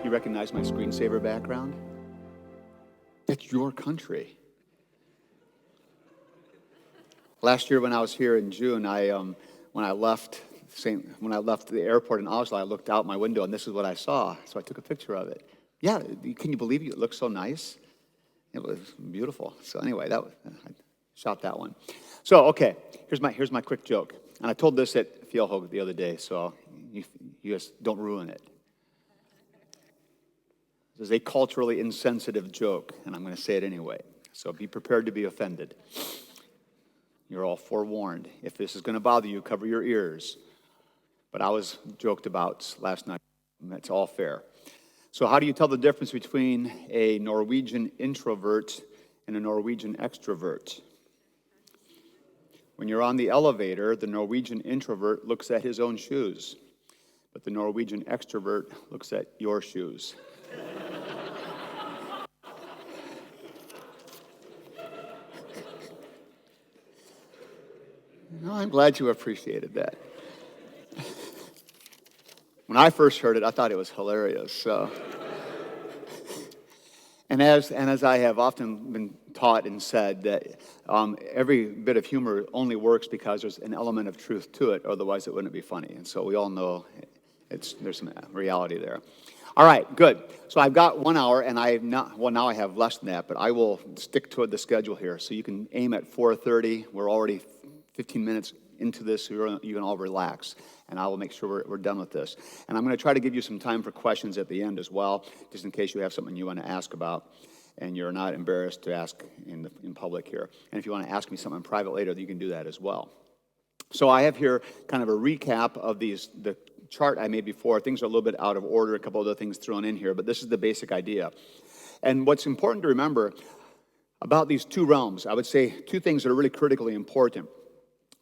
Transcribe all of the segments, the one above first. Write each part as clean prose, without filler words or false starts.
You recognize my screensaver background? That's your country. Last year when I was here in June, when I left the airport in Oslo, I looked out my window and this is what I saw. So I took a picture of it. Yeah, can you believe it looks so nice? It was beautiful. So anyway, I shot that one. So okay, here's my quick joke. And I told this at Fjellhog the other day, so you guys don't ruin it. This is a culturally insensitive joke, and I'm going to say it anyway. So be prepared to be offended. You're all forewarned. If this is going to bother you, cover your ears. But I was joked about last night, and that's all fair. So how do you tell the difference between a Norwegian introvert and a Norwegian extrovert? When you're on the elevator, the Norwegian introvert looks at his own shoes, but the Norwegian extrovert looks at your shoes. No, I'm glad you appreciated that. When I first heard it, I thought it was hilarious. So. And as I have often been taught and said, that every bit of humor only works because there's an element of truth to it, otherwise it wouldn't be funny. And so we all know there's some reality there. All right, good. So I've got 1 hour, and now I have less than that, but I will stick to the schedule here. So you can aim at 4:30. We're already 15 minutes into this, so you can all relax, and I will make sure we're done with this. And I'm going to try to give you some time for questions at the end as well, just in case you have something you want to ask about, and you're not embarrassed to ask in public here. And if you want to ask me something in private later, you can do that as well. So I have here kind of a recap of the chart I made before. Things are a little bit out of order, a couple other things thrown in here, but this is the basic idea. And what's important to remember about these two realms, I would say two things that are really critically important.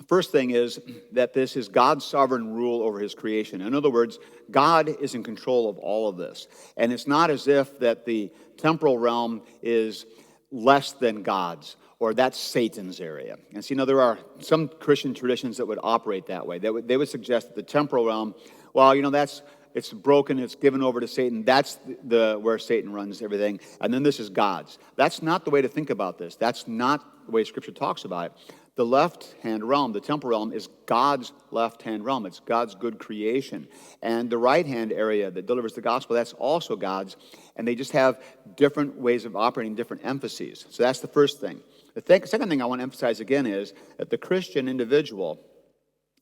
First thing is that this is God's sovereign rule over his creation. In other words, God is in control of all of this. And it's not as if that the temporal realm is less than God's, or that's Satan's area. And so, there are some Christian traditions that would operate that way. They would suggest that the temporal realm, well, it's broken, it's given over to Satan. That's where Satan runs everything. And then this is God's. That's not the way to think about this. That's not the way Scripture talks about it. The left-hand realm, the temporal realm, is God's left-hand realm. It's God's good creation. And the right-hand area that delivers the gospel, that's also God's. And they just have different ways of operating, different emphases. So that's the first thing. The second thing I want to emphasize again is that the Christian individual,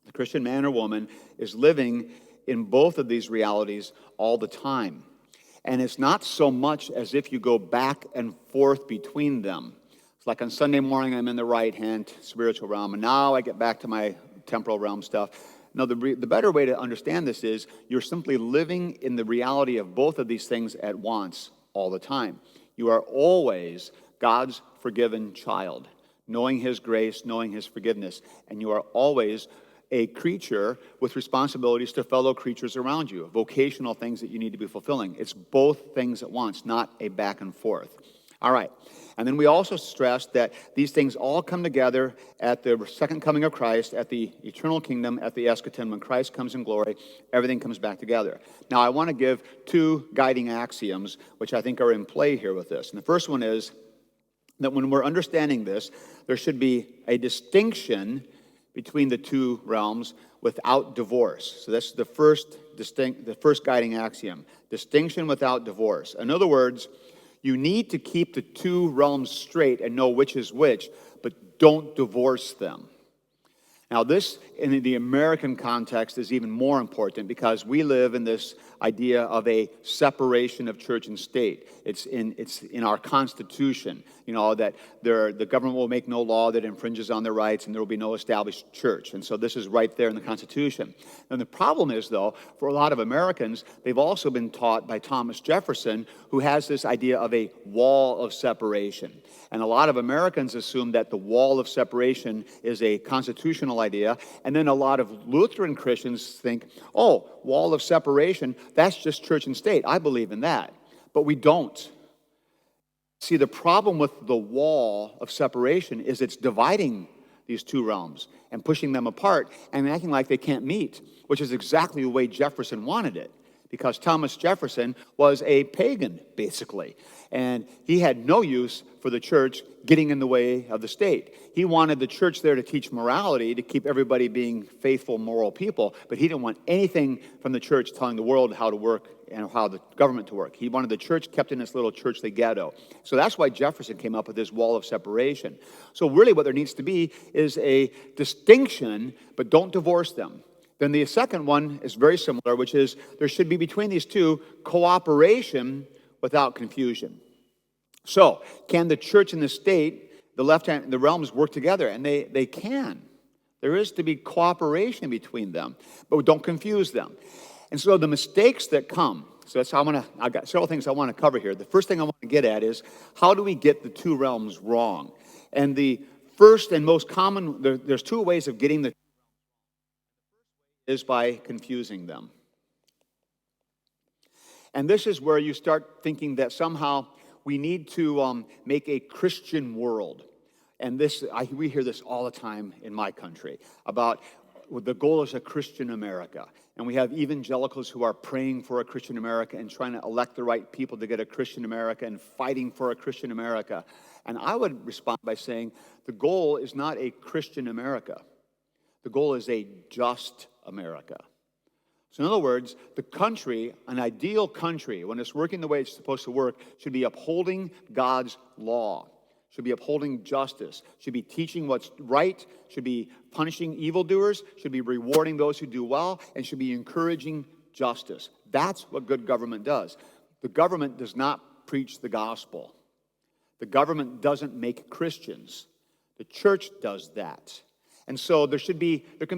the Christian man or woman, is living in both of these realities all the time. And it's not so much as if you go back and forth between them. It's like on Sunday morning, I'm in the right-hand spiritual realm, and now I get back to my temporal realm stuff. No, the better way to understand this is you're simply living in the reality of both of these things at once all the time. You are always God's forgiven child, knowing his grace, knowing his forgiveness, and you are always a creature with responsibilities to fellow creatures around you, vocational things that you need to be fulfilling. It's both things at once, not a back and forth. All right. And then we also stressed that these things all come together at the second coming of Christ, at the eternal kingdom, at the eschaton. When Christ comes in glory, everything comes back together. Now, I want to give two guiding axioms, which I think are in play here with this. And the first one is that when we're understanding this, there should be a distinction between the two realms without divorce. So that's the first guiding axiom: distinction without divorce. In other words, you need to keep the two realms straight and know which is which, but don't divorce them. Now, this, in the American context, is even more important because we live in this idea of a separation of church and state. It's in our Constitution, that the government will make no law that infringes on their rights, and there will be no established church. And so this is right there in the Constitution. And the problem is, though, for a lot of Americans, they've also been taught by Thomas Jefferson, who has this idea of a wall of separation. And a lot of Americans assume that the wall of separation is a constitutional idea. And then a lot of Lutheran Christians think, oh, wall of separation, that's just church and state. I believe in that. But we don't. See, the problem with the wall of separation is it's dividing these two realms and pushing them apart and acting like they can't meet, which is exactly the way Jefferson wanted it. because Thomas Jefferson was a pagan, basically. And he had no use for the church getting in the way of the state. He wanted the church there to teach morality, to keep everybody being faithful, moral people, but he didn't want anything from the church telling the world how to work and how the government to work. He wanted the church kept in this little churchly ghetto. So that's why Jefferson came up with this wall of separation. So really what there needs to be is a distinction, but don't divorce them. Then the second one is very similar, which is there should be between these two cooperation without confusion. So, can the church and the state, the left hand, the realms work together? And they can. There is to be cooperation between them, but don't confuse them. And so the mistakes that come, so that's how I've got several things I want to cover here. The first thing I want to get at is, how do we get the two realms wrong? And the first and most common, there's two ways of getting the is by confusing them. And this is where you start thinking that somehow we need to make a Christian world. And we hear this all the time in my country about the goal is a Christian America. And we have evangelicals who are praying for a Christian America and trying to elect the right people to get a Christian America and fighting for a Christian America. And I would respond by saying the goal is not a Christian America. The goal is a just America. So in other words, the country, an ideal country, when it's working the way it's supposed to work, should be upholding God's law, should be upholding justice, should be teaching what's right, should be punishing evildoers, should be rewarding those who do well, and should be encouraging justice. That's what good government does. The government does not preach the gospel. The government doesn't make Christians. The church does that. And so there can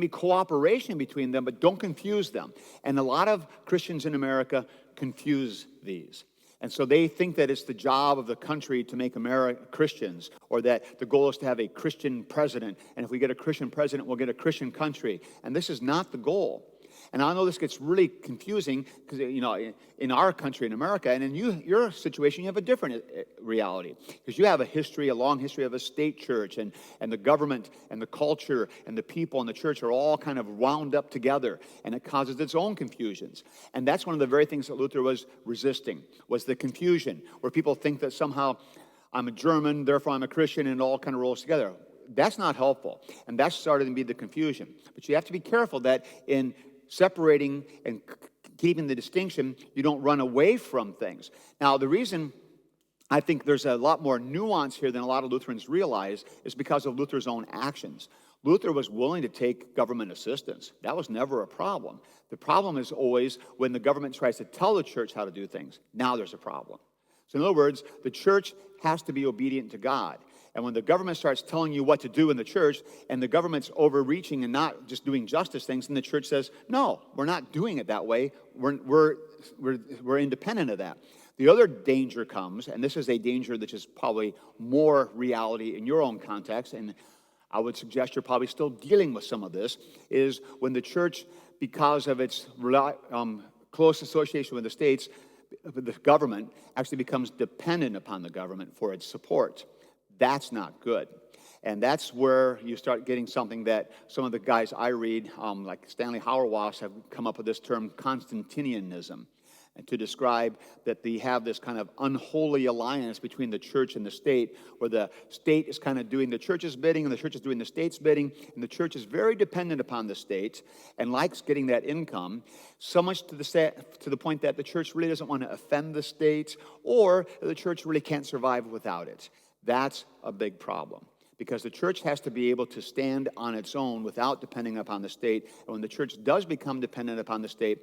be cooperation between them, but don't confuse them. And a lot of Christians in America confuse these. And so they think that it's the job of the country to make America Christians, or that the goal is to have a Christian president. And if we get a Christian president, we'll get a Christian country. And this is not the goal. And I know this gets really confusing because, in our country, in America, and in your situation, you have a different reality. Because you have a long history of a state church, and the government and the culture and the people and the church are all kind of wound up together, and it causes its own confusions. And that's one of the very things that Luther was resisting, was the confusion, where people think that somehow I'm a German, therefore I'm a Christian, and it all kind of rolls together. That's not helpful, and that's started to be the confusion. But you have to be careful that in separating and keeping the distinction, you don't run away from things. Now, the reason I think there's a lot more nuance here than a lot of Lutherans realize is because of Luther's own actions. Luther was willing to take government assistance. That was never a problem. The problem is always when the government tries to tell the church how to do things. Now there's a problem. So in other words, the church has to be obedient to God. And when the government starts telling you what to do in the church, and the government's overreaching and not just doing justice things, and the church says, no, we're not doing it that way. We're independent of that. The other danger comes, and this is a danger that is probably more reality in your own context, and I would suggest you're probably still dealing with some of this, is when the church, because of its close association with the states, the government actually becomes dependent upon the government for its support. That's not good. And that's where you start getting something that some of the guys I read, like Stanley Hauerwas, have come up with this term, Constantinian Ism, and to describe that they have this kind of unholy alliance between the church and the state, where the state is kind of doing the church's bidding and the church is doing the state's bidding, and the church is very dependent upon the state and likes getting that income, so much to the point that the church really doesn't want to offend the state, or the church really can't survive without it. That's a big problem, because the church has to be able to stand on its own without depending upon the state. And when the church does become dependent upon the state,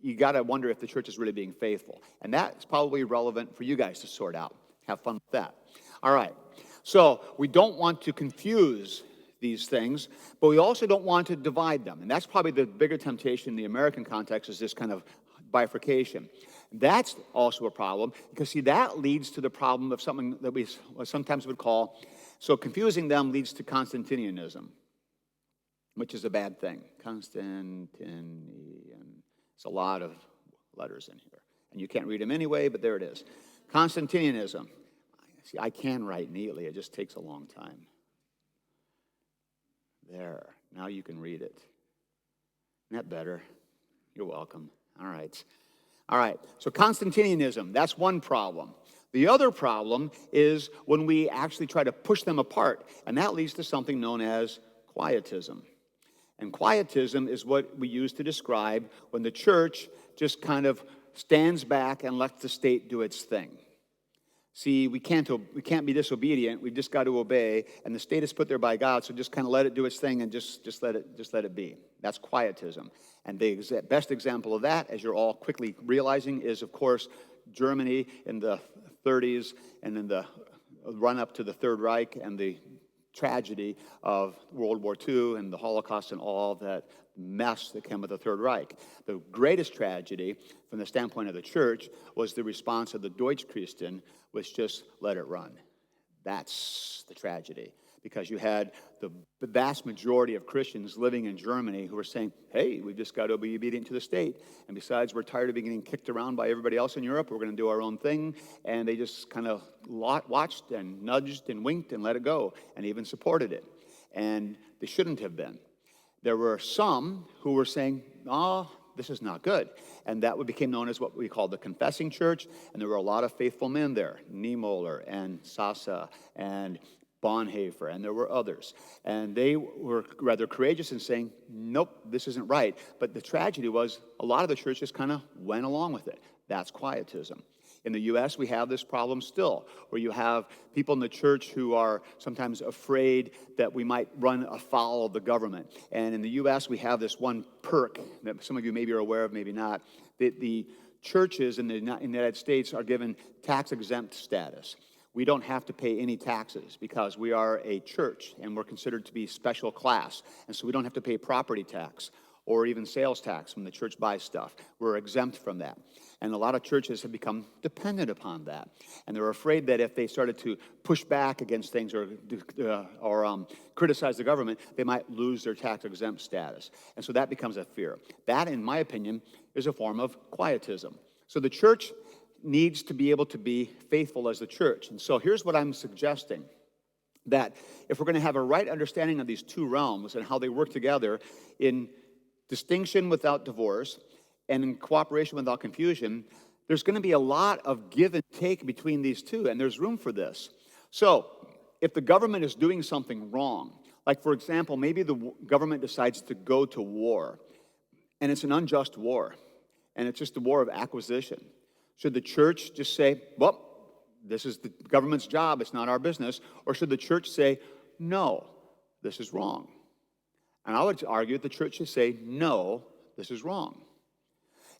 you got to wonder if the church is really being faithful. And that's probably relevant for you guys to sort out. Have fun with that. All right. So we don't want to confuse these things, but we also don't want to divide them. And that's probably the bigger temptation in the American context, is this kind of bifurcation. That's also a problem, because, see, that leads to the problem of something that we sometimes would call, so confusing them leads to Constantinianism, which is a bad thing. Constantinian. It's a lot of letters in here, and you can't read them anyway, but there it is. Constantinianism. See, I can write neatly. It just takes a long time. There. Now you can read it. Isn't that better? You're welcome. All right. All right, so Constantinianism, that's one problem. The other problem is when we actually try to push them apart, and that leads to something known as Quietism. And Quietism is what we use to describe when the church just kind of stands back and lets the state do its thing. See, we can't be disobedient. We've just got to obey, and the state is put there by God, so just kind of let it do its thing and just let it be. That's Quietism. And the best example of that, as you're all quickly realizing, is, of course, Germany in the 30s and in the run-up to the Third Reich and the tragedy of World War II and the Holocaust and all that mess that came with the Third Reich. The greatest tragedy from the standpoint of the church was the response of the Deutschchristen, which just let it run. That's the tragedy, because you had the vast majority of Christians living in Germany who were saying, hey, we've just got to be obedient to the state. And besides, we're tired of being getting kicked around by everybody else in Europe. We're going to do our own thing. And they just kind of watched and nudged and winked and let it go and even supported it. And they shouldn't have been. There were some who were saying, oh, this is not good. And that became known as what we call the confessing church. And there were a lot of faithful men there, Niemöller and Sasa and Bonhoeffer, and there were others. And they were rather courageous in saying, nope, this isn't right. But the tragedy was a lot of the churches kind of went along with it. That's Quietism. In the U.S., we have this problem still, where you have people in the church who are sometimes afraid that we might run afoul of the government. And in the U.S., we have this one perk that some of you maybe are aware of, maybe not, that the churches in the United States are given tax-exempt status. We don't have to pay any taxes because we are a church and we're considered to be special class. And so we don't have to pay property tax or even sales tax when the church buys stuff. We're exempt from that. And a lot of churches have become dependent upon that. And they're afraid that if they started to push back against things or criticize the government, they might lose their tax-exempt status. And so that becomes a fear. That, in my opinion, is a form of Quietism. So the church needs to be able to be faithful as the church. And so here's what I'm suggesting, that if we're going to have a right understanding of these two realms and how they work together in distinction without divorce and in cooperation without confusion, there's going to be a lot of give and take between these two, and there's room for this. So if the government is doing something wrong, like, for example, maybe the government decides to go to war, and it's an unjust war, and it's just a war of acquisition, should the church just say, well, this is the government's job, it's not our business? Or should the church say, no, this is wrong? And I would argue that the church should say, no, this is wrong.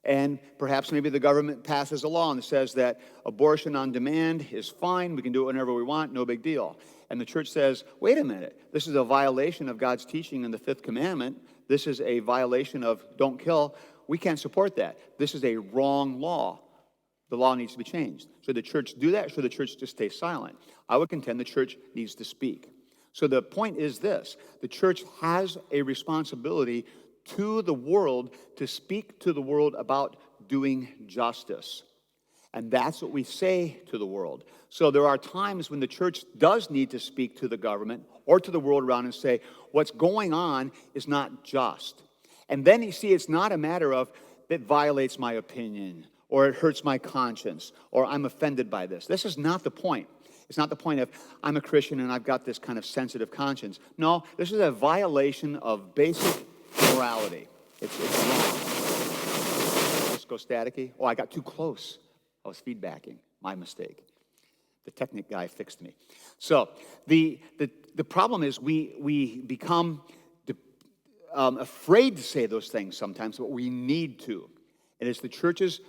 And perhaps maybe the government passes a law and says that abortion on demand is fine, we can do it whenever we want, no big deal. And the church says, wait a minute, this is a violation of God's teaching in the fifth commandment. This is a violation of don't kill. We can't support that. This is a wrong law. The law needs to be changed. Should the church do that, or should the church just stay silent? I would contend the church needs to speak. So the point is this: the church has a responsibility to the world to speak to the world about doing justice. And that's what we say to the world. So there are times when the church does need to speak to the government or to the world around and say, what's going on is not just. And then you see, it's not a matter of it violates my opinion, or it hurts my conscience, or I'm offended by this. This is not the point. It's not the point of I'm a Christian and I've got this kind of sensitive conscience. No, this is a violation of basic morality. It's wrong. Just go staticky. Oh, I got too close. I was feedbacking. My mistake. The Technic guy fixed me. So the problem is we become afraid to say those things sometimes, but we need to. And it's the church's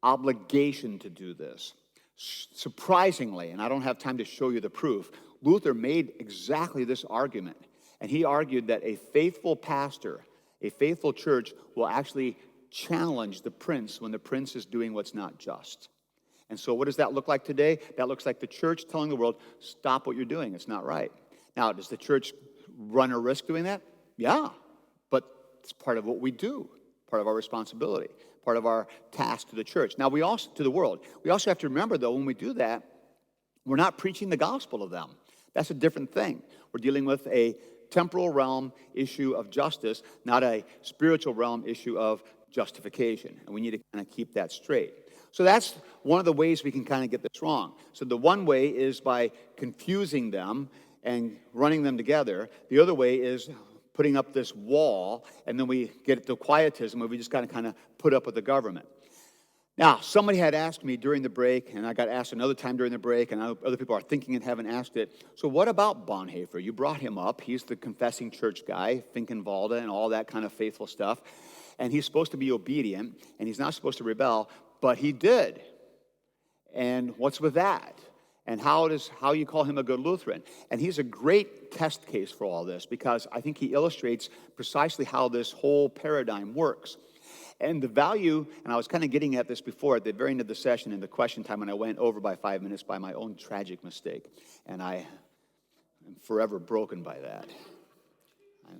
obligation to do this. Surprisingly, and I don't have time to show you the proof, Luther made exactly this argument. And he argued that a faithful pastor, a faithful church, will actually challenge the prince when the prince is doing what's not just. And so what does that look like today? That looks like the church telling the world, stop what you're doing, it's not right. Now, does the church run a risk doing that? Yeah, but it's part of what we do, part of our responsibility, part of our task to the church. Now, we also, to the world, we also have to remember, though, when we do that, we're not preaching the gospel to them. That's a different thing. We're dealing with a temporal realm issue of justice, not a spiritual realm issue of justification. And we need to kind of keep that straight. So that's one of the ways we can kind of get this wrong. So the one way is by confusing them and running them together. The other way is putting up this wall, and then we get to Quietism, where we just got to kind of put up with the government. Now, somebody had asked me during the break, and I got asked another time during the break, and other people are thinking and haven't asked it. So what about Bonhoeffer? You brought him up. He's the confessing church guy, Finkenwalde, and all that kind of faithful stuff. And he's supposed to be obedient, and he's not supposed to rebel, but he did. And what's with that? And how you call him a good Lutheran? And he's a great test case for all this, because I think he illustrates precisely how this whole paradigm works. And the value, and I was kind of getting at this before at the very end of the session in the question time when I went over by 5 minutes by my own tragic mistake. And I am forever broken by that.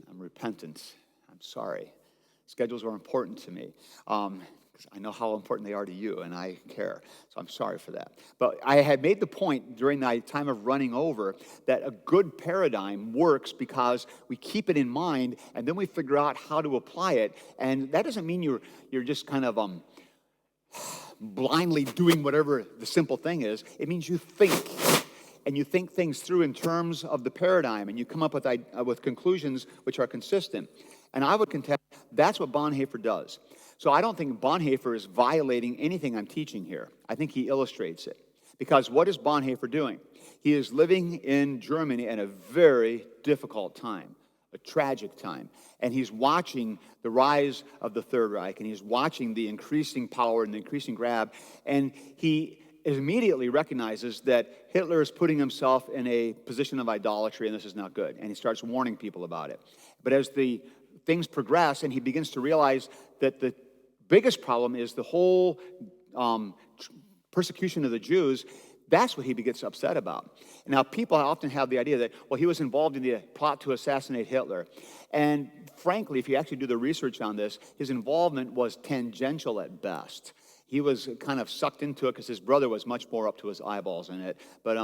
I'm repentant. I'm sorry. Schedules are important to me. Because I know how important they are to you, and I care. So I'm sorry for that. But I had made the point during the time of running over that a good paradigm works because we keep it in mind, and then we figure out how to apply it. And that doesn't mean you're just kind of blindly doing whatever the simple thing is. It means you think, and you think things through in terms of the paradigm, and you come up with conclusions which are consistent. And I would contend that's what Bonhoeffer does. So I don't think Bonhoeffer is violating anything I'm teaching here. I think he illustrates it. Because what is Bonhoeffer doing? He is living in Germany at a very difficult time, a tragic time. And he's watching the rise of the Third Reich, and he's watching the increasing power and the increasing grab. And he immediately recognizes that Hitler is putting himself in a position of idolatry, and this is not good. And he starts warning people about it. But as the things progress, and he begins to realize that the biggest problem is the whole persecution of the Jews, that's what he gets upset about. Now, people often have the idea that, well, he was involved in the plot to assassinate Hitler. And frankly, if you actually do the research on this, his involvement was tangential at best. He was kind of sucked into it because his brother was much more up to his eyeballs in it. But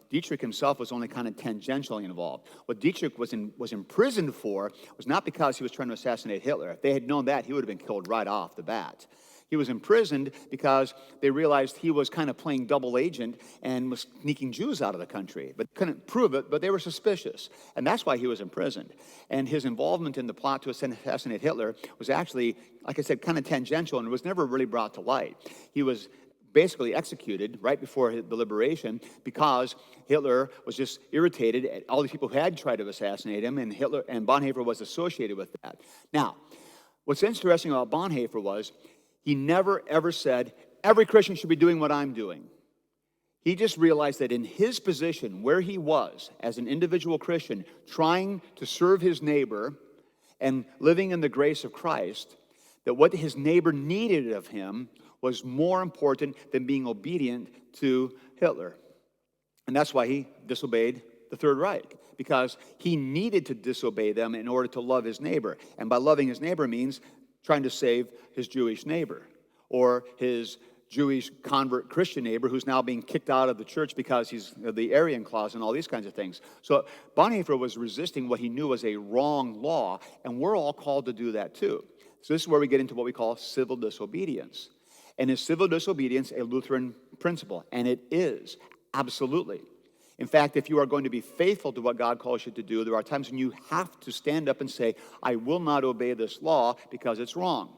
Dietrich himself was only kind of tangentially involved. What Dietrich was imprisoned for was not because he was trying to assassinate Hitler. If they had known that, he would have been killed right off the bat. He was imprisoned because they realized he was kind of playing double agent and was sneaking Jews out of the country, but couldn't prove it, but they were suspicious. And that's why he was imprisoned. And his involvement in the plot to assassinate Hitler was actually, like I said, kind of tangential and was never really brought to light. He was basically executed right before the liberation because Hitler was just irritated at all these people who had tried to assassinate him, and Bonhoeffer was associated with that. Now, what's interesting about Bonhoeffer was he never, ever said, every Christian should be doing what I'm doing. He just realized that in his position, where he was as an individual Christian, trying to serve his neighbor and living in the grace of Christ, that what his neighbor needed of him was more important than being obedient to Hitler. And that's why he disobeyed the Third Reich, because he needed to disobey them in order to love his neighbor. And by loving his neighbor means trying to save his Jewish neighbor or his Jewish convert Christian neighbor who's now being kicked out of the church because he's the Aryan clause and all these kinds of things. So Bonhoeffer was resisting what he knew was a wrong law, and we're all called to do that too. So this is where we get into what we call civil disobedience. And is civil disobedience a Lutheran principle? And it is, absolutely. In fact, if you are going to be faithful to what God calls you to do, there are times when you have to stand up and say, I will not obey this law because it's wrong.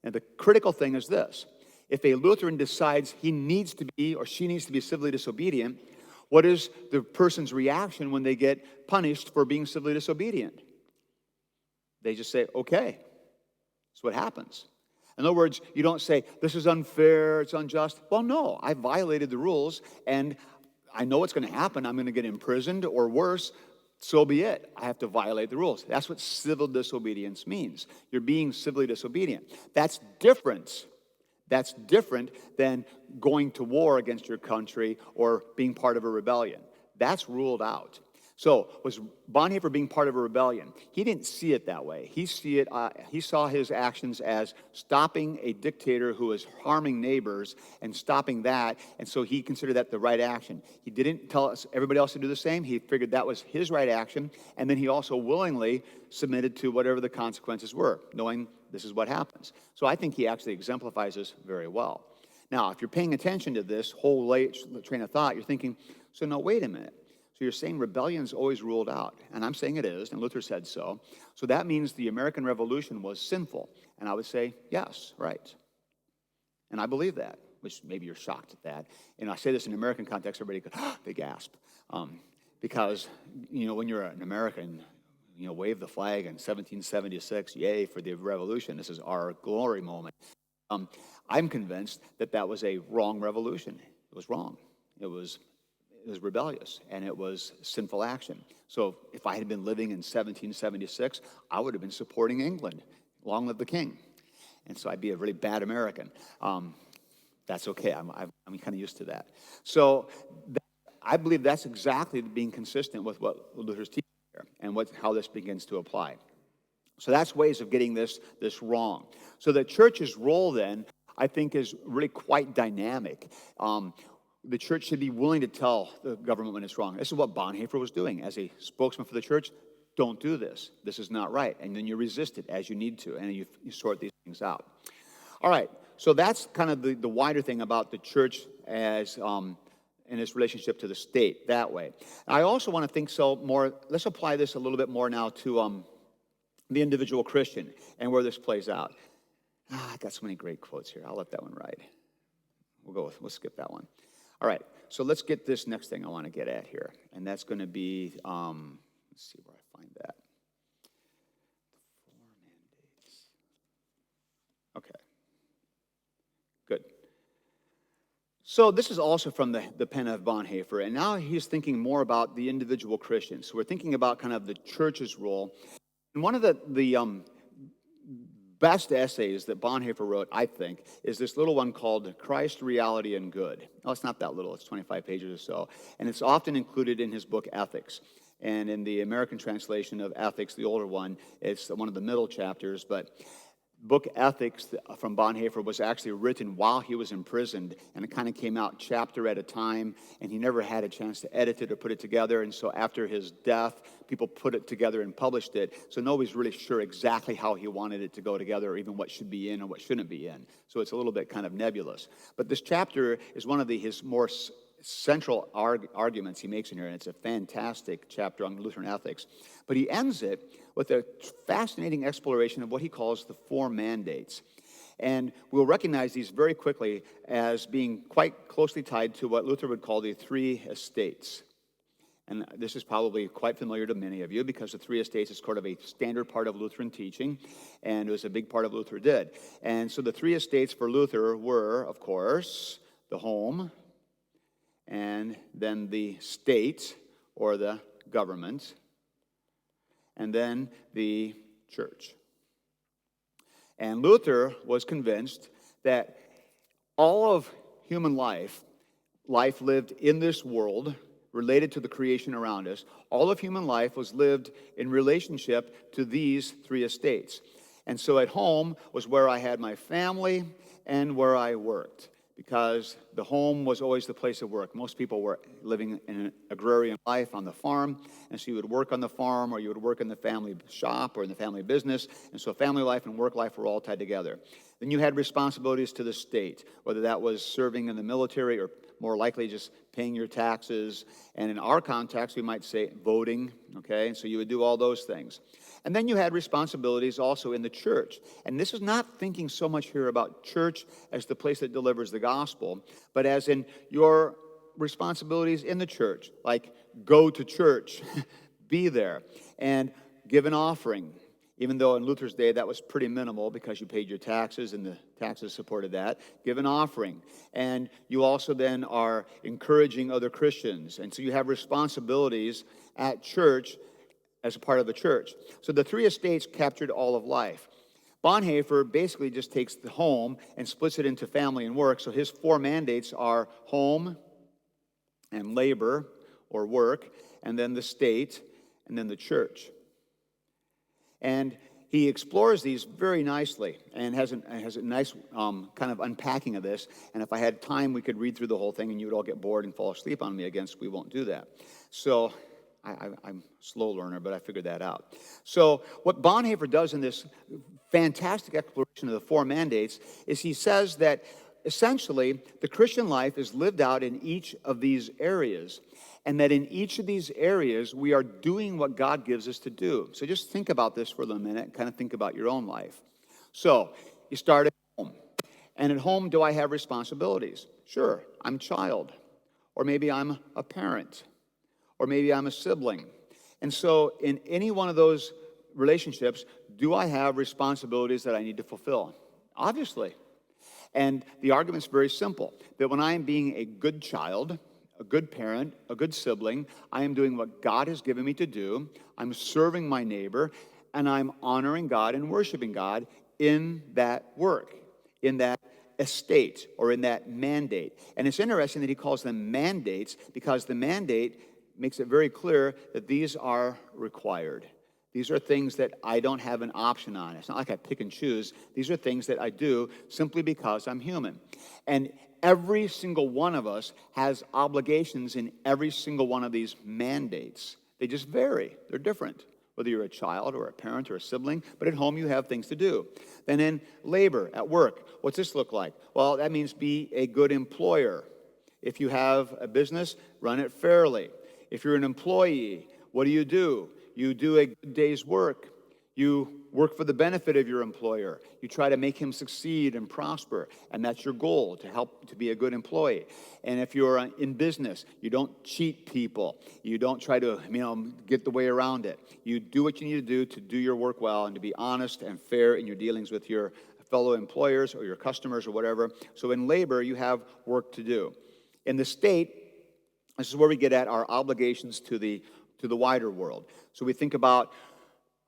And the critical thing is this. If a Lutheran decides he needs to be or she needs to be civilly disobedient, what is the person's reaction when they get punished for being civilly disobedient? They just say, okay. That's what happens. In other words, you don't say, this is unfair, it's unjust. Well, no, I violated the rules, and I know what's going to happen. I'm going to get imprisoned, or worse, so be it. I have to violate the rules. That's what civil disobedience means. You're being civilly disobedient. That's different. That's different than going to war against your country or being part of a rebellion. That's ruled out. So was Bonhoeffer being part of a rebellion? He didn't see it that way. He saw his actions as stopping a dictator who was harming neighbors and stopping that, and so he considered that the right action. He didn't tell us everybody else to do the same. He figured that was his right action, and then he also willingly submitted to whatever the consequences were, knowing this is what happens. So I think he actually exemplifies this very well. Now, if you're paying attention to this whole train of thought, you're thinking, so no, wait a minute. So you're saying rebellion is always ruled out. And I'm saying it is, and Luther said so. So that means the American Revolution was sinful. And I would say, yes, right. And I believe that, which maybe you're shocked at that. And I say this in American context, everybody goes, they gasp. Because, when you're an American, wave the flag in 1776, yay for the revolution. This is our glory moment. I'm convinced that was a wrong revolution. It was wrong. It was rebellious, and it was sinful action. So if I had been living in 1776, I would have been supporting England. Long live the king. And so I'd be a really bad American. That's okay. I'm kind of used to that. So I believe that's exactly being consistent with what Luther's teaching here and how this begins to apply. So that's ways of getting this wrong. So the church's role then, I think, is really quite dynamic. The church should be willing to tell the government when it's wrong. This is what Bonhoeffer was doing as a spokesman for the church. Don't do this. This is not right. And then you resist it as you need to, and you sort these things out. All right, so that's kind of the wider thing about the church as in its relationship to the state that way. I also want to think more, let's apply this a little bit more now to the individual Christian and where this plays out. I got so many great quotes here. I'll let that one ride. We'll skip that one. All right, so let's get this next thing I want to get at here, and that's going to be, let's see where I find that. The 4 mandates. Okay, good. So this is also from the pen of Bonhoeffer, and now he's thinking more about the individual Christians. So we're thinking about kind of the church's role. And one of the best essays that Bonhoeffer wrote, I think, is this little one called Christ, Reality, and Good. Oh, it's not that little. It's 25 pages or so. And it's often included in his book, Ethics. And in the American translation of Ethics, the older one, it's one of the middle chapters. But book Ethics from Bonhoeffer was actually written while he was imprisoned, and it kind of came out chapter at a time, and he never had a chance to edit it or put it together. And so after his death, people put it together and published it. So nobody's really sure exactly how he wanted it to go together, or even what should be in and what shouldn't be in. So it's a little bit kind of nebulous. But this chapter is one of his more central arguments he makes in here, and it's a fantastic chapter on Lutheran ethics. But he ends it with a fascinating exploration of what he calls the 4 mandates. And we'll recognize these very quickly as being quite closely tied to what Luther would call the 3 estates. And this is probably quite familiar to many of you because the 3 estates is sort of a standard part of Lutheran teaching, and it was a big part of Luther did. And so the 3 estates for Luther were, of course, the home, and then the state or the government, and then the church. And Luther was convinced that all of human life lived in this world, related to the creation around us, all of human life was lived in relationship to these 3 estates. And so at home was where I had my family and where I worked, because the home was always the place of work. Most people were living in an agrarian life on the farm, and so you would work on the farm, or you would work in the family shop or in the family business, and so family life and work life were all tied together. Then you had responsibilities to the state, whether that was serving in the military or more likely just paying your taxes, and in our context we might say voting, okay? So you would do all those things. And then you had responsibilities also in the church. And this is not thinking so much here about church as the place that delivers the gospel, but as in your responsibilities in the church, like go to church, be there, and give an offering. Even though in Luther's day that was pretty minimal because you paid your taxes and the taxes supported that. Give an offering. And you also then are encouraging other Christians. And so you have responsibilities at church as a part of the church. So the 3 estates captured all of life. Bonhoeffer basically just takes the home and splits it into family and work. So his 4 mandates are home and labor, or work, and then the state, and then the church. And he explores these very nicely and has a nice kind of unpacking of this. And if I had time, we could read through the whole thing and you would all get bored and fall asleep on me again, so we won't do that. So I'm a slow learner, but I figured that out. So what Bonhoeffer does in this fantastic exploration of the four mandates is he says that essentially the Christian life is lived out in each of these areas, and that in each of these areas we are doing what God gives us to do. So just think about this for a minute, kind of think about your own life. So you start at home, and at home, do I have responsibilities? Sure, I'm a child, or maybe I'm a parent, or maybe I'm a sibling. And so in any one of those relationships, do I have responsibilities that I need to fulfill? Obviously. And the argument's very simple, that when I am being a good child, a good parent, a good sibling, I am doing what God has given me to do, I'm serving my neighbor, and I'm honoring God and worshiping God in that work, in that estate, or in that mandate. And it's interesting that he calls them mandates, because the mandate makes it very clear that these are required. These are things that I don't have an option on. It's not like I pick and choose. These are things that I do simply because I'm human. And every single one of us has obligations in every single one of these mandates. They just vary. They're different, whether you're a child or a parent or a sibling, but at home you have things to do. Then in labor, at work, what's this look like? Well, that means be a good employer. If you have a business, run it fairly. If you're an employee, what do? You do a good day's work. You work for the benefit of your employer. You try to make him succeed and prosper, and that's your goal, to help to be a good employee. And if you're in business, you don't cheat people. You don't try to, get the way around it. You do what you need to do your work well and to be honest and fair in your dealings with your fellow employers or your customers or whatever. So in labor, you have work to do. In the state, this is where we get at our obligations to the wider world. So we think about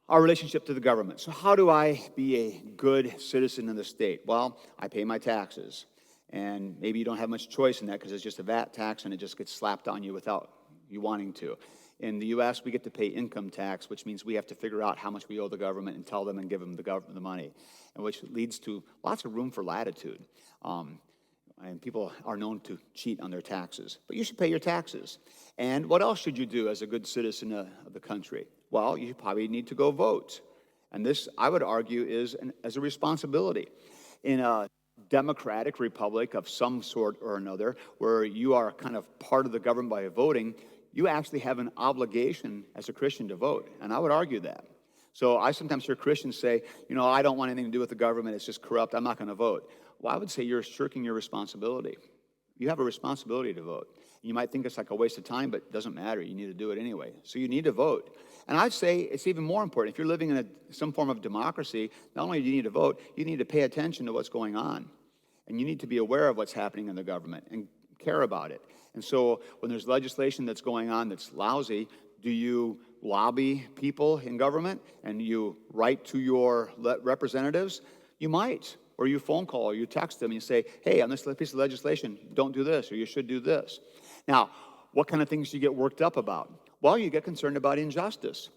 our relationship to the government. So how do I be a good citizen in the state? Well, I pay my taxes. And maybe you don't have much choice in that because it's just a VAT tax and it just gets slapped on you without you wanting to. In the U.S., we get to pay income tax, which means we have to figure out how much we owe the government and tell them and give them the money, and which leads to lots of room for latitude. And people are known to cheat on their taxes. But you should pay your taxes. And what else should you do as a good citizen of the country? Well, you probably need to go vote. And this, I would argue, is as a responsibility. In a democratic republic of some sort or another, where you are kind of part of the government by voting, you actually have an obligation as a Christian to vote. And I would argue that. So I sometimes hear Christians say, I don't want anything to do with the government. It's just corrupt. I'm not going to vote. Well, I would say you're shirking your responsibility. You have a responsibility to vote. You might think it's like a waste of time, but it doesn't matter. You need to do it anyway. So you need to vote. And I'd say it's even more important. If you're living in some form of democracy, not only do you need to vote, you need to pay attention to what's going on. And you need to be aware of what's happening in the government and care about it. And so when there's legislation that's going on that's lousy, do you lobby people in government and you write to your representatives? You might. Or you phone call or you text them and you say, hey, on this piece of legislation, don't do this or you should do this. Now, what kind of things do you get worked up about? Well, you get concerned about injustice.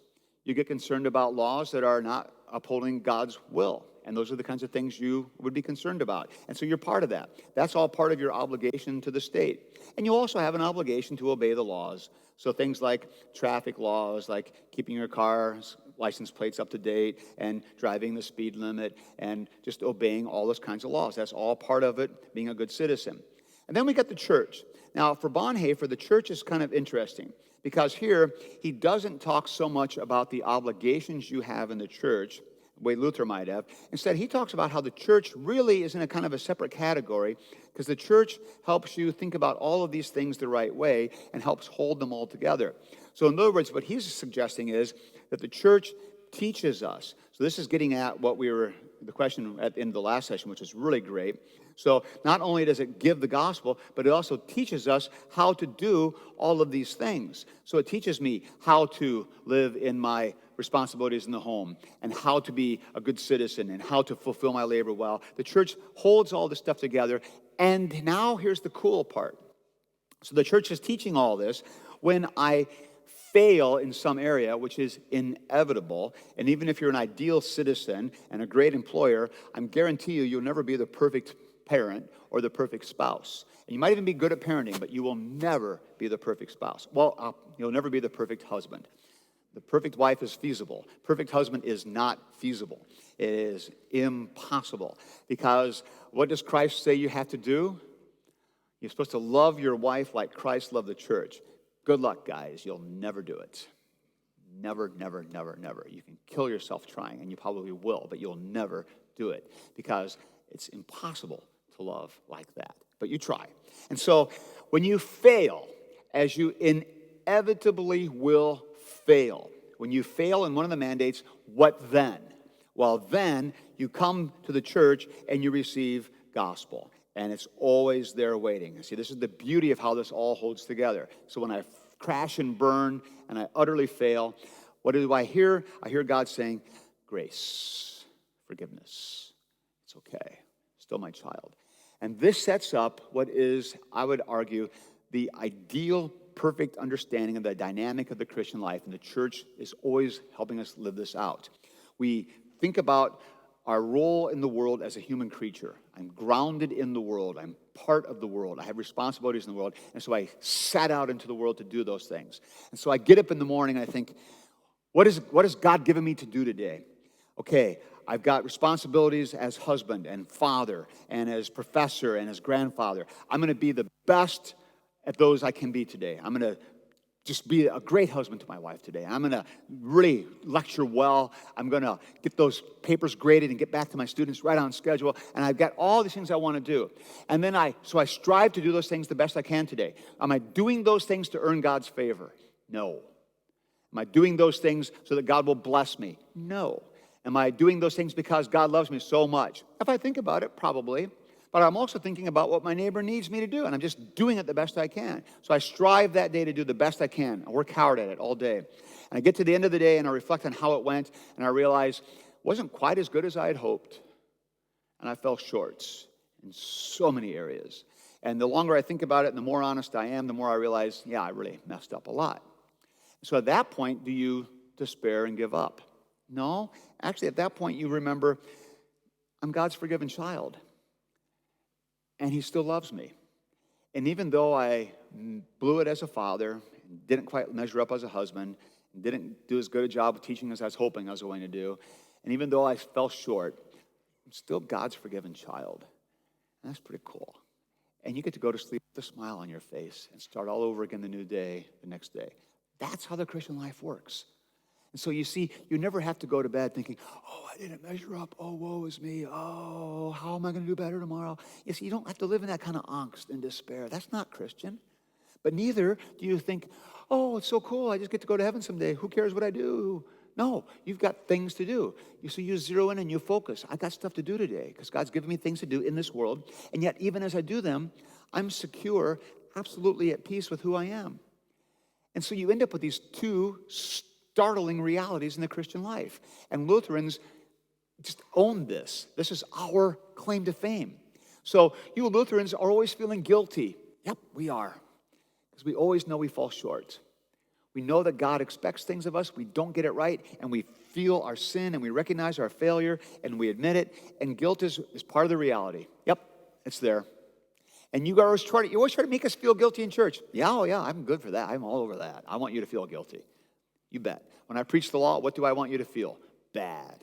You get concerned about laws that are not upholding God's will. And those are the kinds of things you would be concerned about. And so you're part of that. That's all part of your obligation to the state. And you also have an obligation to obey the laws. So things like traffic laws, like keeping your car's license plates up to date and driving the speed limit and just obeying all those kinds of laws. That's all part of it, being a good citizen. And then we got the church. Now, for Bonhoeffer, the church is kind of interesting because here he doesn't talk so much about the obligations you have in the church, the way Luther might have. Instead, he talks about how the church really is in a kind of a separate category because the church helps you think about all of these things the right way and helps hold them all together. So in other words, what he's suggesting is that the church teaches us. So this is getting at the question at the end of the last session, which is really great. So not only does it give the gospel, but it also teaches us how to do all of these things. So it teaches me how to live in my responsibilities in the home and how to be a good citizen and how to fulfill my labor well. The church holds all this stuff together. And now here's the cool part. So the church is teaching all this. When I fail in some area, which is inevitable, and even if you're an ideal citizen and a great employer, I guarantee you'll never be the perfect parent or the perfect spouse. And you might even be good at parenting, but you will never be the perfect spouse. Well, you'll never be the perfect husband. The perfect wife is feasible. Perfect husband is not feasible. It is impossible. Because what does Christ say you have to do? You're supposed to love your wife like Christ loved the church. Good luck, guys. You'll never do it. Never, never, never, never. You can kill yourself trying, and you probably will, but you'll never do it because it's impossible to love like that. But you try. And so when you fail, as you inevitably will fail, when you fail in one of the mandates, what then? Well, then you come to the church and you receive gospel. And it's always there waiting. And see, this is the beauty of how this all holds together. So when I crash and burn and I utterly fail, what do I hear? I hear God saying, grace, forgiveness. It's okay. Still my child. And this sets up what is, I would argue, the ideal, perfect understanding of the dynamic of the Christian life. And the church is always helping us live this out. We think about our role in the world as a human creature. I'm grounded in the world. I'm part of the world. I have responsibilities in the world. And so I set out into the world to do those things. And so I get up in the morning and I think, what is God given me to do today? Okay, I've got responsibilities as husband and father and as professor and as grandfather. I'm going to be the best at those I can be today. I'm going to just be a great husband to my wife today. I'm going to really lecture well. I'm going to get those papers graded and get back to my students right on schedule. And I've got all these things I want to do. And then I strive to do those things the best I can today. Am I doing those things to earn God's favor? No. Am I doing those things so that God will bless me? No. Am I doing those things because God loves me so much? If I think about it, probably. But I'm also thinking about what my neighbor needs me to do, and I'm just doing it the best I can. So I strive that day to do the best I can. I work hard at it all day. And I get to the end of the day, and I reflect on how it went, and I realize it wasn't quite as good as I had hoped. And I fell short in so many areas. And the longer I think about it, and the more honest I am, the more I realize, yeah, I really messed up a lot. So at that point, do you despair and give up? No. Actually, at that point, you remember, I'm God's forgiven child. And he still loves me. And even though I blew it as a father, didn't quite measure up as a husband, didn't do as good a job of teaching as I was hoping I was going to do, and even though I fell short, I'm still God's forgiven child. And that's pretty cool. And you get to go to sleep with a smile on your face and start all over again the new day, the next day. That's how the Christian life works. And so you see, you never have to go to bed thinking, oh, I didn't measure up. Oh, woe is me. Oh, how am I going to do better tomorrow? You see, you don't have to live in that kind of angst and despair. That's not Christian. But neither do you think, oh, it's so cool. I just get to go to heaven someday. Who cares what I do? No, you've got things to do. So you zero in and you focus. I got stuff to do today because God's given me things to do in this world. And yet, even as I do them, I'm secure, absolutely at peace with who I am. And so you end up with these two startling realities in the Christian life. And Lutherans just own this. This is our claim to fame. So you Lutherans are always feeling guilty. Yep, we are. Because we always know we fall short. We know that God expects things of us. We don't get it right. And we feel our sin and we recognize our failure and we admit it. And guilt is part of the reality. Yep, it's there. And you always try to make us feel guilty in church. Yeah, oh yeah, I'm good for that. I'm all over that. I want you to feel guilty. You bet. When I preach the law, what do I want you to feel? Bad.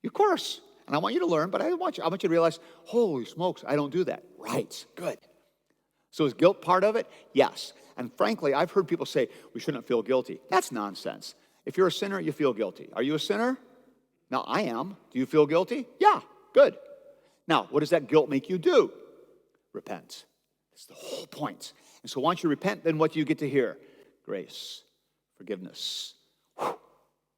Of course. And I want you to learn, but I want you to realize, holy smokes, I don't do that. Right. Good. So is guilt part of it? Yes. And frankly, I've heard people say, we shouldn't feel guilty. That's nonsense. If you're a sinner, you feel guilty. Are you a sinner? Now, I am. Do you feel guilty? Yeah. Good. Now, what does that guilt make you do? Repent. That's the whole point. And so once you repent, then what do you get to hear? Grace. Forgiveness. Whew.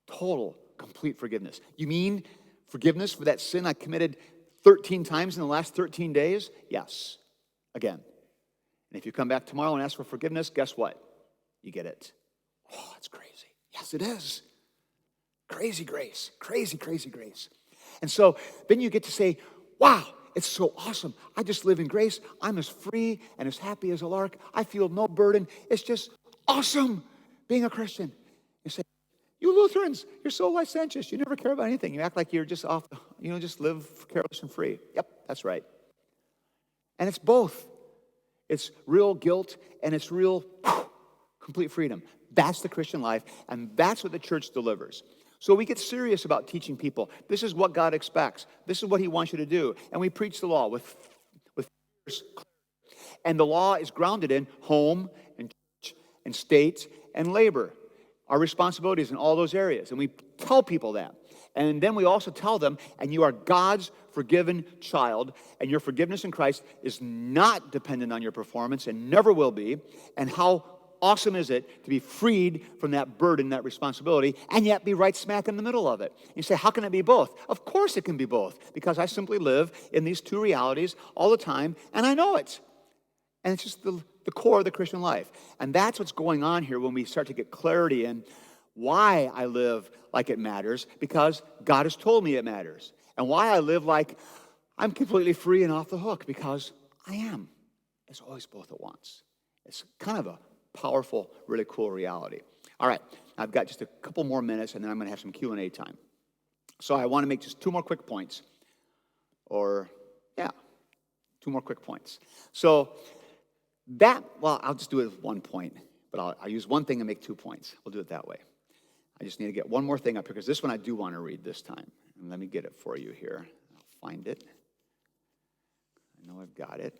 Total, complete forgiveness. You mean forgiveness for that sin I committed 13 times in the last 13 days? Yes. Again. And if you come back tomorrow and ask for forgiveness, guess what? You get it. Oh, that's crazy. Yes, it is. Crazy grace. Crazy, crazy grace. And so then you get to say, wow, it's so awesome. I just live in grace. I'm as free and as happy as a lark. I feel no burden. It's just awesome being a Christian. You say, you Lutherans, you're so licentious. You never care about anything. You act like you're just off, just live careless and free. Yep, that's right. And it's both. It's real guilt and it's real complete freedom. That's the Christian life, and that's what the church delivers. So we get serious about teaching people. This is what God expects. This is what he wants you to do. And we preach the law with fierce clarity. And the law is grounded in home and church and state and labor. Our responsibilities in all those areas. And we tell people that. And then we also tell them, and you are God's forgiven child, and your forgiveness in Christ is not dependent on your performance and never will be. And how awesome is it to be freed from that burden, that responsibility, and yet be right smack in the middle of it? You say, how can it be both? Of course it can be both, because I simply live in these two realities all the time, and I know it. And it's just the core of the Christian life. And that's what's going on here when we start to get clarity in why I live like it matters, because God has told me it matters. And why I live like I'm completely free and off the hook, because I am. It's always both at once. It's kind of a powerful, really cool reality. All right, I've got just a couple more minutes, and then I'm going to have some Q&A time. So I want to make just two more quick points. Two more quick points. So I'll just do it with 1 point, but I'll use one thing and make 2 points. We'll do it that way. I just need to get one more thing up here, because this one I do want to read this time. And let me get it for you here. I'll find it. I know I've got it.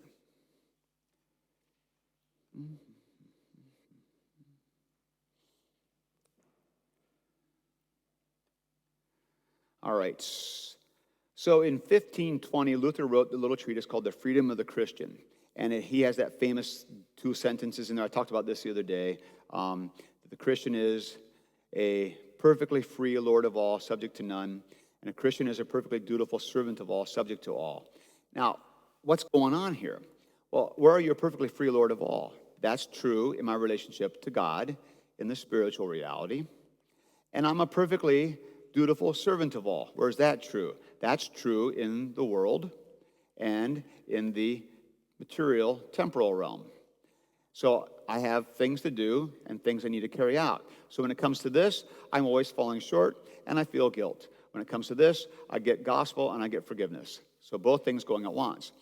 All right. So in 1520, Luther wrote the little treatise called The Freedom of the Christian. And he has that famous 2 sentences in there. I talked about this the other day. The Christian is a perfectly free Lord of all, subject to none. And a Christian is a perfectly dutiful servant of all, subject to all. Now, what's going on here? Well, where are you a perfectly free Lord of all? That's true in my relationship to God, in the spiritual reality. And I'm a perfectly dutiful servant of all. Where is that true? That's true in the world and in the material, temporal realm. So I have things to do and things I need to carry out. So when it comes to this, I'm always falling short and I feel guilt. When it comes to this, I get gospel and I get forgiveness. So both things going at once.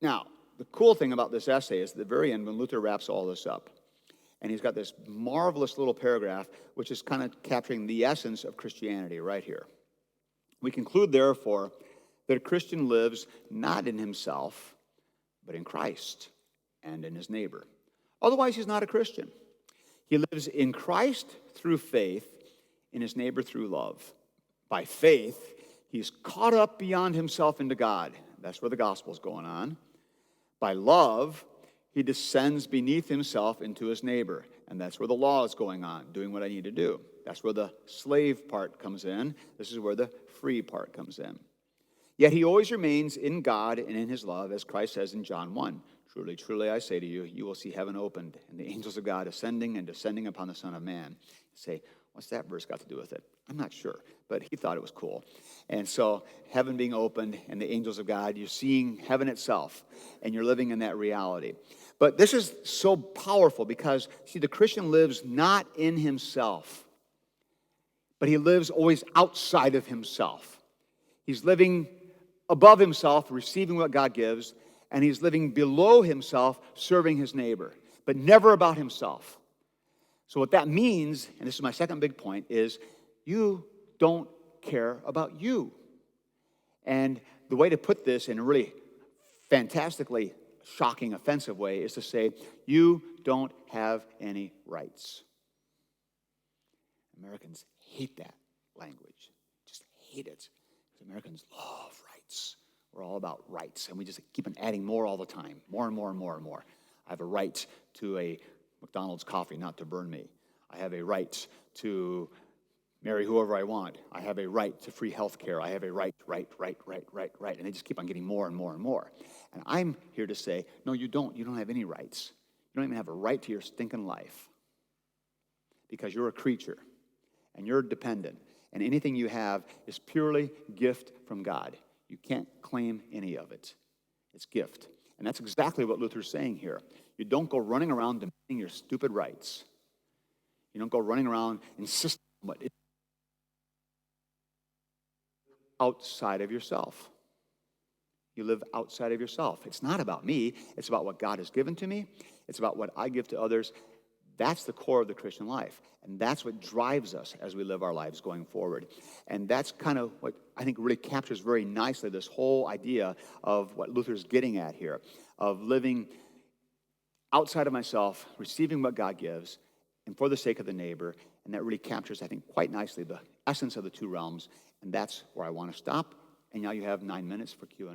Now, the cool thing about this essay is at the very end when Luther wraps all this up. And he's got this marvelous little paragraph which is kind of capturing the essence of Christianity right here. We conclude, therefore, that a Christian lives not in himself, but in Christ and in his neighbor. Otherwise, he's not a Christian. He lives in Christ through faith, in his neighbor through love. By faith, he's caught up beyond himself into God. That's where the gospel's going on. By love, he descends beneath himself into his neighbor. And that's where the law is going on, doing what I need to do. That's where the slave part comes in. This is where the free part comes in. Yet he always remains in God and in his love, as Christ says in John 1. Truly, truly, I say to you, you will see heaven opened and the angels of God ascending and descending upon the Son of Man. You say, what's that verse got to do with it? I'm not sure, but he thought it was cool. And so heaven being opened and the angels of God, you're seeing heaven itself, and you're living in that reality. But this is so powerful because, see, the Christian lives not in himself, but he lives always outside of himself. He's living above himself, receiving what God gives, and he's living below himself, serving his neighbor, but never about himself. So what that means, and this is my second big point, is you don't care about you. And the way to put this in a really fantastically shocking, offensive way is to say, you don't have any rights. Americans hate that language. Just hate it. Because Americans love rights. We're all about rights, and we just keep on adding more all the time, more and more and more and more. I have a right to a McDonald's coffee not to burn me. I have a right to marry whoever I want. I have a right to free health care. I have a right. And they just keep on getting more and more and more. And I'm here to say, no, you don't. You don't have any rights. You don't even have a right to your stinking life. Because you're a creature, and you're dependent. And anything you have is purely gift from God. You can't claim any of it. It's gift. And that's exactly what Luther's saying here. You don't go running around demanding your stupid rights. You don't go running around insisting on what is outside of yourself. You live outside of yourself. It's not about me. It's about what God has given to me. It's about what I give to others. That's the core of the Christian life. And that's what drives us as we live our lives going forward. And that's kind of what I think really captures very nicely this whole idea of what Luther's getting at here, of living outside of myself, receiving what God gives, and for the sake of the neighbor. And that really captures, I think, quite nicely the essence of the two realms. And that's where I want to stop. And now you have 9 minutes for Q&A.